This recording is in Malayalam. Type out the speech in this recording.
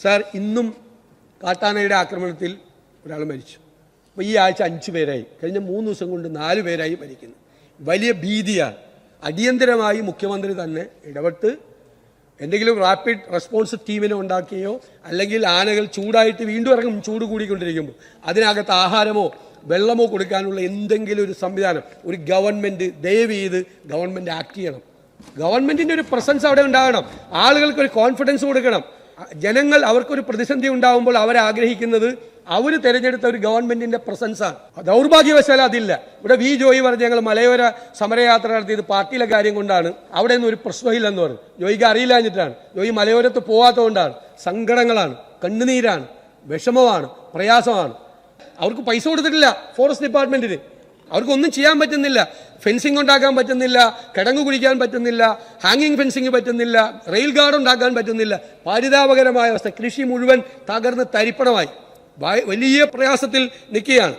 സാർ, ഇന്നും കാട്ടാനയുടെ ആക്രമണത്തിൽ ഒരാൾ മരിച്ചു. അപ്പോൾ ഈ ആഴ്ച 5 പേരായി, കഴിഞ്ഞ 3 ദിവസം കൊണ്ട് 4 പേരായി മരിക്കുന്നു. വലിയ ഭീതിയാണ്. അടിയന്തരമായി മുഖ്യമന്ത്രി തന്നെ ഇടപെട്ട് എന്തെങ്കിലും റാപ്പിഡ് റെസ്പോൺസ് ടീമിനെ ഉണ്ടാക്കിയോ, അല്ലെങ്കിൽ ആനകൾ ചൂടായിട്ട് വീണ്ടും ഇറങ്ങും, ചൂട് കൂടിക്കൊണ്ടിരിക്കുമ്പോൾ അതിനകത്ത് ആഹാരമോ വെള്ളമോ കൊടുക്കാനുള്ള എന്തെങ്കിലും ഒരു സംവിധാനം ഒരു ഗവൺമെൻറ് ദയവ് ചെയ്ത് ഗവൺമെൻറ് ആക്ട് ചെയ്യണം. ഗവൺമെൻറ്റിൻ്റെ ഒരു പ്രസൻസ് അവിടെ ഉണ്ടാകണം. ആളുകൾക്കൊരു കോൺഫിഡൻസ് കൊടുക്കണം. ജനങ്ങൾ അവർക്കൊരു പ്രതിസന്ധി ഉണ്ടാകുമ്പോൾ അവരാഗ്രഹിക്കുന്നത് അവർ തിരഞ്ഞെടുത്ത ഒരു ഗവൺമെന്റിന്റെ പ്രസൻസാണ്. ദൗർഭാഗ്യവശാൽ അതില്ല. ഇവിടെ വി ജോയി പറഞ്ഞ് ഞങ്ങൾ മലയോര സമരയാത്ര നടത്തിയത് പാർട്ടിയിലെ കാര്യം കൊണ്ടാണ്, അവിടെ ഒന്നും ഒരു പ്രശ്നമില്ലെന്ന് പറഞ്ഞു. ജോയിക്ക് അറിയില്ലാഞ്ഞിട്ടാണ്. ജോയി മലയോരത്ത് പോകാത്തതുകൊണ്ടാണ്. സങ്കടങ്ങളാണ്, കണ്ണുനീരാണ്, വിഷമമാണ്, പ്രയാസമാണ്. അവർക്ക് പൈസ കൊടുത്തിട്ടില്ല ഫോറസ്റ്റ് ഡിപ്പാർട്ട്മെന്റിന്. അവർക്കൊന്നും ചെയ്യാൻ പറ്റുന്നില്ല. ഫെൻസിങ് ഉണ്ടാക്കാൻ പറ്റുന്നില്ല, കിടങ്ങു കുഴിക്കാൻ പറ്റുന്നില്ല, ഹാങ്ങിങ് ഫെൻസിങ് പറ്റുന്നില്ല, റെയിൽ ഗാർഡ് ഉണ്ടാക്കാൻ പറ്റുന്നില്ല. പരിതാപകരമായ അവസ്ഥ. കൃഷി മുഴുവൻ തകർന്ന് തരിപ്പണമായി വലിയ പ്രയാസത്തിൽ നിൽക്കുകയാണ്.